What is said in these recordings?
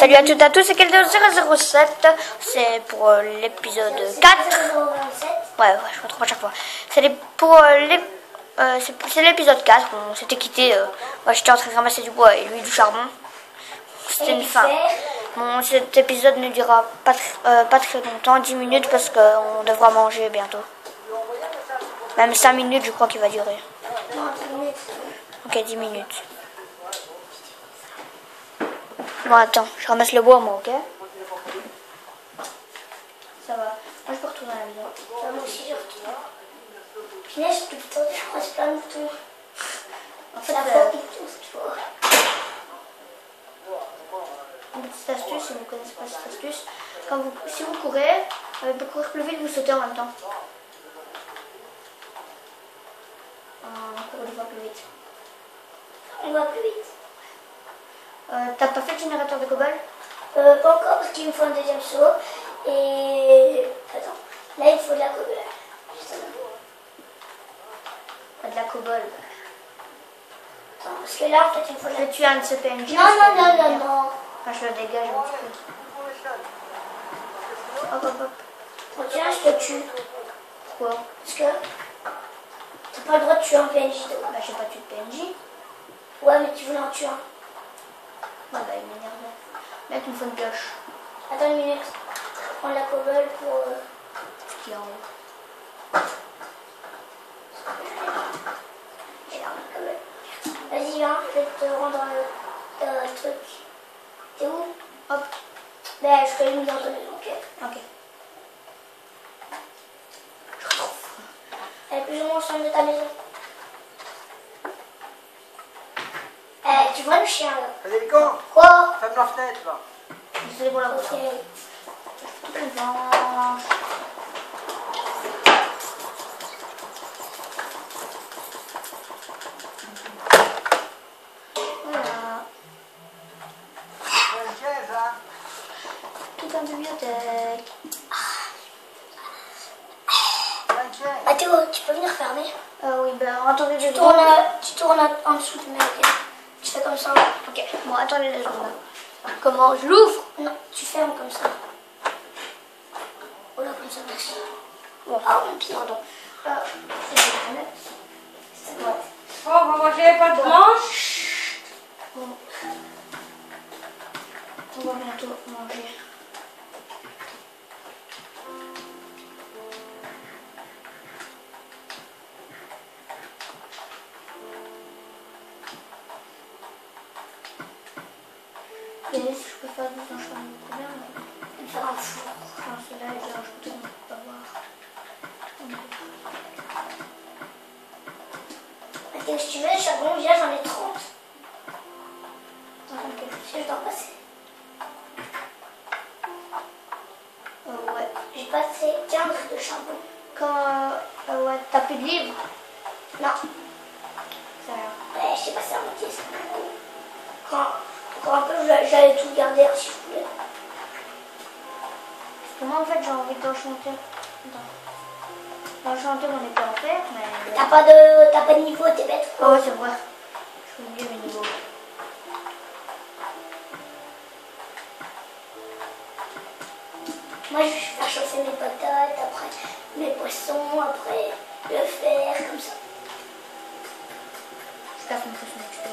Salut à toutes et à tous, c'est Kelder007, c'est pour l'épisode 4. Ouais, je me trompe à chaque fois. C'est l'épisode 4, on s'était quitté, moi j'étais en train de ramasser du bois et lui du charbon. C'était une fin. Bon, cet épisode ne durera pas très longtemps, 10 minutes parce qu'on devra manger bientôt. Même 5 minutes je crois qu'il va durer. Non, 10 minutes. Ok, 10 minutes. Bon, attends, je ramasse le bois, moi, ok? Ça va. Moi, je peux retourner à la maison. Moi aussi, je retourne. Punaise, depuis le temps, je croise plein de boutons. En fait, La fois qui touche, tu vois. Une petite astuce, si vous ne connaissez pas cette astuce, si vous courez, pour courir plus vite, vous sautez en même temps. On court 2 fois plus vite. On va plus vite. T'as pas fait le générateur de cobble? Pas encore, parce qu'il me faut un deuxième saut. Et... Attends. Là, il faut de la cobble. Pas de la cobble. Attends, parce que là, en fait, il me faut de Je la... vais tuer un de ces PNJ. Non. Enfin, je le dégage un petit peu. Hop. Bon, tiens, je te tue. Pourquoi? Parce que... T'as pas le droit de tuer un PNJ, toi. Bah, j'ai pas tué de PNJ. Ouais, mais tu voulais en tuer un. Ouais, bah, il m'énerve. Là, il me faut une pioche. Attends une minute. Prends la cobble pour... Ce qui est en haut. Vas-y, viens, je vais te rendre le truc. T'es où? Hop. Ben, je te l'ai mis dans ta maison, ok? Ok. Elle est plus ou moins au centre de ta maison. Tu vois le chien, là? Federico, Quoi? ferme la fenêtre là. Désolé pour la Ok. voiture. Voilà. Une chaise, hein? Tout en bibliothèque. Une chaise. Ah, Théo, tu peux venir fermer? Oui, ben attendez 2 Tu secondes. tournes en dessous du mec, ok? Tu fais comme ça. Ok, bon, attendez 2 secondes. Comment je l'ouvre? Non, tu fermes comme ça. Voilà, comme ça, merci. Bon, pardon. Ouais. Oh, on va manger pas de blanche. Bon. On va bientôt manger. Et si je peux faire du blanchiment de combien? Je vais faire un four. Enfin, celui-là, je vais rajouter, on peut pas voir. Ah, Théo, si tu veux, les charbons, viens, j'en ai 30. Attends, ok. Si je dois passer. Ouais. J'ai passé 15 de charbon. Quand ouais, t'as plus de livres? Non. Ça va. Ouais, j'ai passé à moitié, c'est bon. Quand un peu, j'allais tout garder si je voulais. Parce que moi, en fait, j'ai envie d'enchanter. D'enchanter mon épée en fer, mais. T'as pas de niveau, t'es bête ou Ah quoi? ouais, c'est vrai. Je vais oublier mes niveaux. Moi, je vais faire chauffer mes patates, après mes poissons, après le fer, comme ça. Je casse mon poisson d'XP.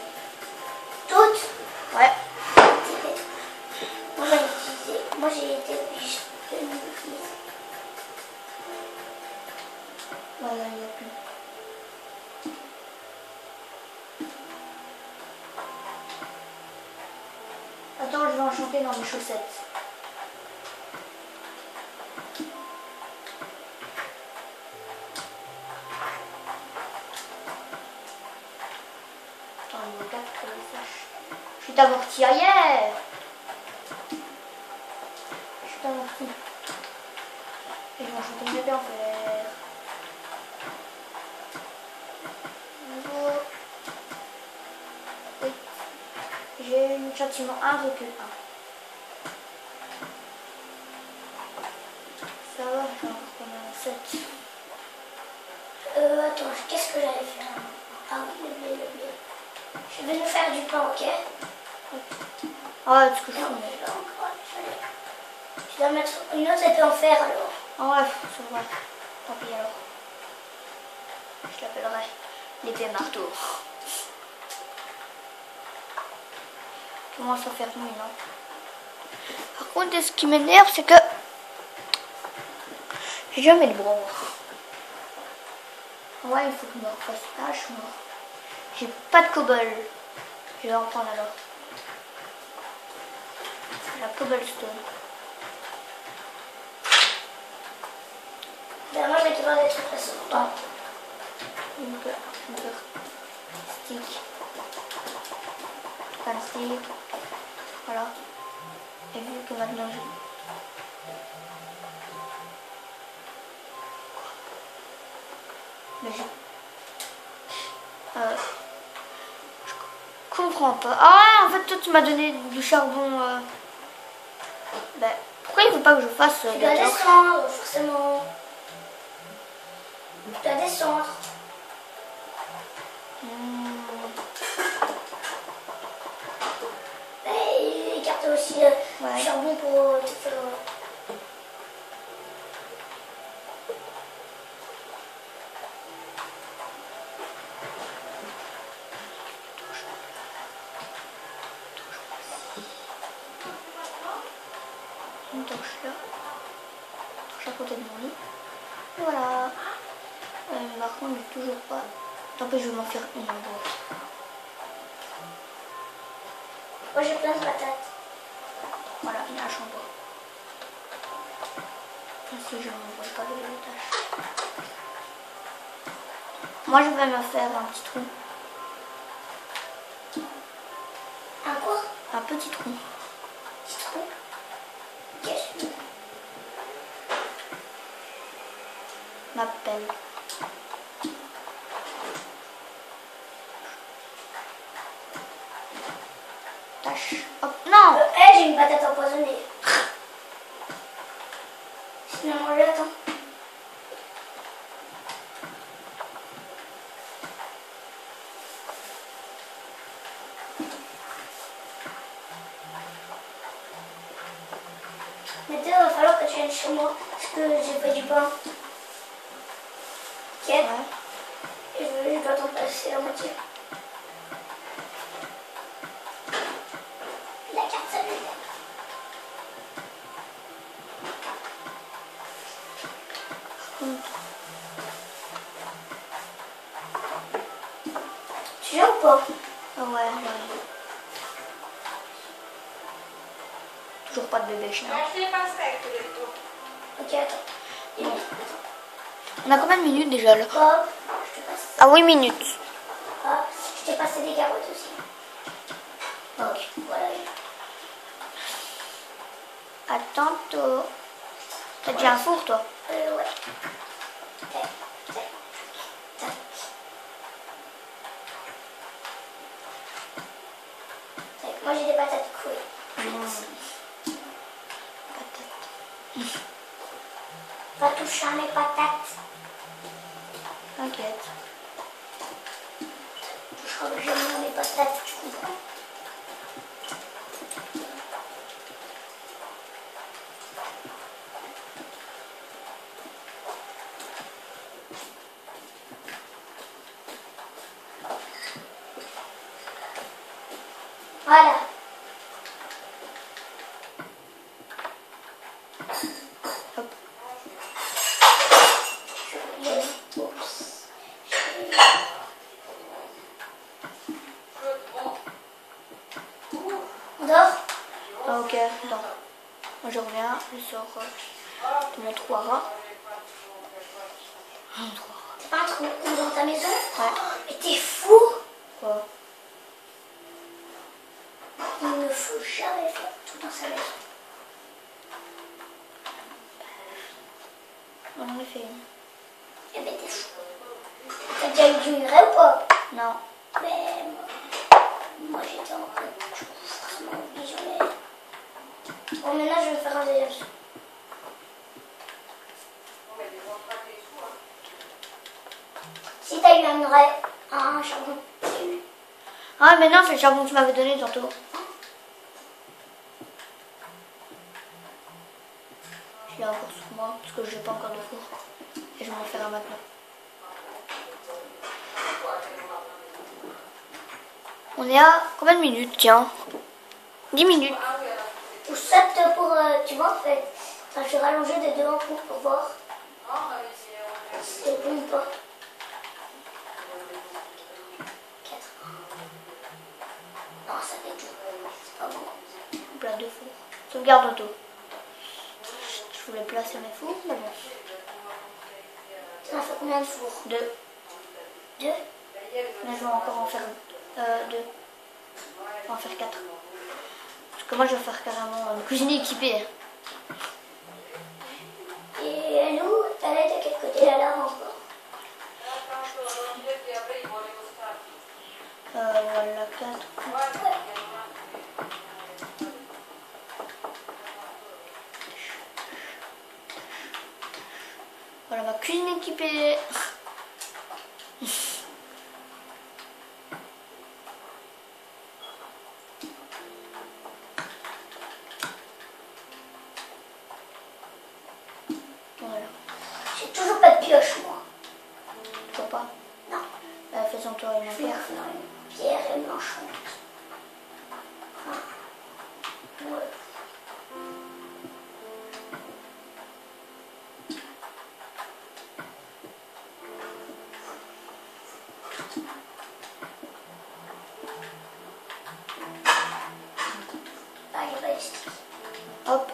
Toutes. Ouais. Moi, j'ai utilisé. Moi, j'ai été obligée de l'utiliser. Voilà, il n'y a plus. Attends, je vais enchanter dans mes chaussettes. Attends, niveau 4, que je sache. Je suis amorti ailleurs. Je suis amorti. Et je vais enchanter une épée en fer. Niveau 8. J'ai un châtiment 1, recul 1. Ça va, j'ai encore combien? 7. Attends, qu'est-ce que j'allais faire? Ah oui, le blé. Je vais nous faire du pain, ok? Ah, ce que je Non, fais. mais là encore. dois mettre une autre épée en fer alors. Ah ouais, c'est vrai. Tant pis alors. Je l'appellerai l'épée marteau. Commence à faire nuit, non? Par contre, ce qui m'énerve, c'est que j'ai jamais de bronze. Ouais, il faut que je me refasse. Ah, je suis mort. J'ai pas de cobble. Je vais en prendre alors. La cobblestone. Ben, moi, je vais te voir des trucs façon. Ah. Une peur. Stick. Un stick. Voilà. Et vu que maintenant j'ai... Mais je comprends pas. Ah, en fait, toi, tu m'as donné du charbon. Ben, pourquoi il veut pas que je fasse Tu dois des torches? descendre, forcément. Tu dois descendre. Et écarter aussi le charbon pour te faire... Une torche là. Une torche à côté de mon lit. Et voilà. Par contre, j'ai toujours pas. Tant pis, je vais m'en faire une en gros. Moi, j'ai plein de patates. Voilà, une hache en bois. Si je m'envoie pas de tâches. Moi, je vais me faire un petit trou. Un quoi? Un petit trou. Petit trou? Qu'est-ce que Ma pelle. Tâche. Hop. Non! j'ai une patate empoisonnée. Sinon, moi, j'attends. Maintenant, il va falloir que tu viennes chez moi parce que j'ai fait du pain. Ok? Ouais. Et je dois t'en passer la moitié. La carte cellulaire. Tu viens ou pas? Ah ouais, j'arrive. Toujours pas de bébé chien. Ok, attends. On a combien de minutes déjà là? Hop, je te passe. Ah 8 minutes. Hop, je t'ai passé des carottes aussi. Ok, voilà. À tantôt. T'as déjà un four toi? Ouais. Tac, tac, tac. Tac. Moi j'ai des patates couilles. Patate. Pas toucher à mes patates. T'inquiète. Je crois que j'aime mes patates, tu comprends? Voilà. Hop. On dort? Ah, ok, non. Moi je reviens, je sors de mon trou à rat. Mon trou à rat. T'es pas un trou dans ta maison? Ouais. Mais t'es fou! Quoi? Il ne faut jamais faire tout dans sa maison. On en a fait une. Eh ben t'es fou. T'as déjà eu du minerai ou pas? Non. Mais moi j'étais en train de forcément obligé. Bon, maintenant je vais faire un deuxième saut. Si t'as eu un minerai, un charbon, j'ai eu. Ah mais non, c'est le charbon que tu m'avais donné tantôt. Il est encore sous moi parce que je n'ai pas encore de four. Et je vais m'en faire un maintenant. On est à combien de minutes? Tiens, 10 minutes. Ou 7 pour, tu vois, en fait. Enfin, je suis rallongée de devant pour voir. C'est bon ou pas. 4. Non, ça fait tout. C'est pas bon. Plat de four. Sauvegarde auto. Je voulais placer mes fours, mais bon. Ça fait combien de fours? 2. 2. Mais je vais encore en faire 2. Je vais en faire 4. Parce que moi je vais faire carrément une cuisine équipée. Et elle est où? Elle est de quel côté la lave encore? Voilà, 4. Voilà ma cuisine équipée. Voilà. J'ai toujours pas de pioche, moi. Toi pas? Non. Faisons-toi une Je vais affaire. faire une pierre et une manchon. Ouais. Ah, il y a pas de stick. Hop.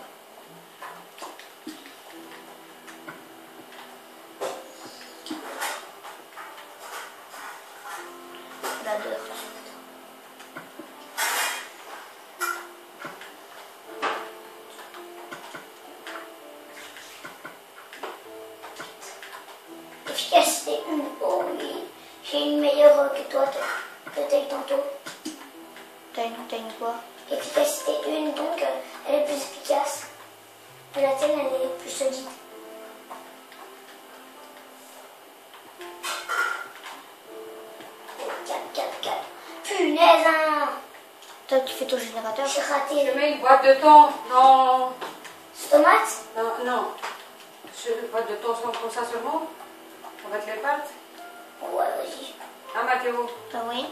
La dirt. Efficacité 1. Oh oui. J'ai une meilleure que toi, que t'as eu tantôt. T'as une quoi? Efficacité 1, donc elle est plus efficace. Mais la tienne, elle est plus solide. Punaise, hein. Toi tu fais ton générateur? J'ai Je raté. mets une boîte de thon dans... Ce tomate? Non, non. Une boîte de thon comme ça seulement. On va te les pâtes. Ouais, vas-y. Hein, Mathéo? Ah oui.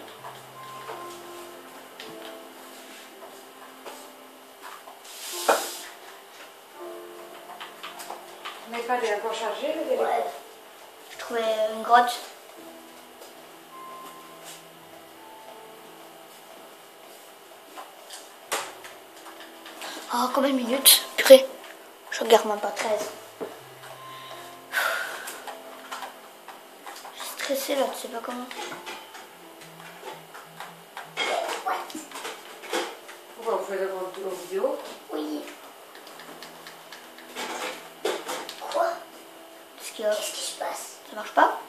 Mais pas des encore chargés, mais des... Ouais. Je trouvais une grotte. Oh, combien de minutes? Purée. Je regarde même pas 13. Je suis stressée là, tu sais pas comment. Pourquoi vous faites la vidéo? Oui. Quoi? Qu'est-ce qu'il y a? Qu'est-ce qui se passe? Ça marche pas?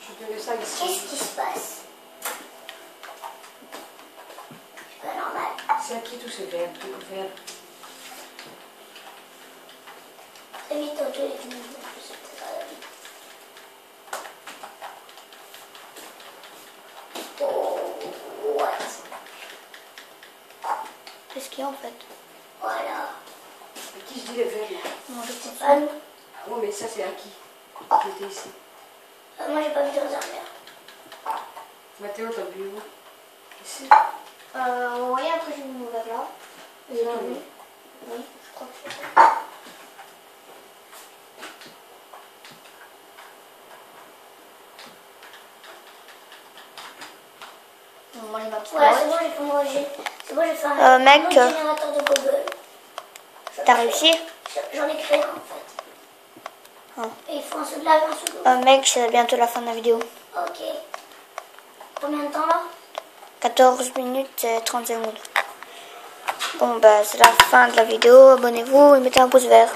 Je te mets ça ici. Qu'est-ce qui se passe? C'est pas normal. C'est à qui tous ces verres, trucs verts? Très vite, tantôt, les filles, c'est pas la vie. Oh, what? Qu'est-ce qu'il y a en fait? Voilà. À qui je dis les verres là? Non, je C'est comprends. pas nous. Oh, mais ça c'est à qui? Qui était ici? Moi, j'ai pas vu de réservoir. Mathéo, t'as bu où? Ici? Oui, après j'ai mis mon verre là. Et là, Oui. Oui, je crois que c'est ça. Bon, moi j'ai ma petite Voilà, grotte. c'est bon, j'ai fait mon rejet. C'est bon, j'ai fait un Mec, autre générateur de Google. T'as réussi? J'en ai créé un, en fait. Ah. Et il faut un seau de lave et un seau d'eau. Mec, c'est bientôt la fin de la vidéo. Ok. Combien de temps là? 14 minutes et 30 secondes. Bon, bah, c'est la fin de la vidéo. Abonnez-vous et mettez un pouce vert.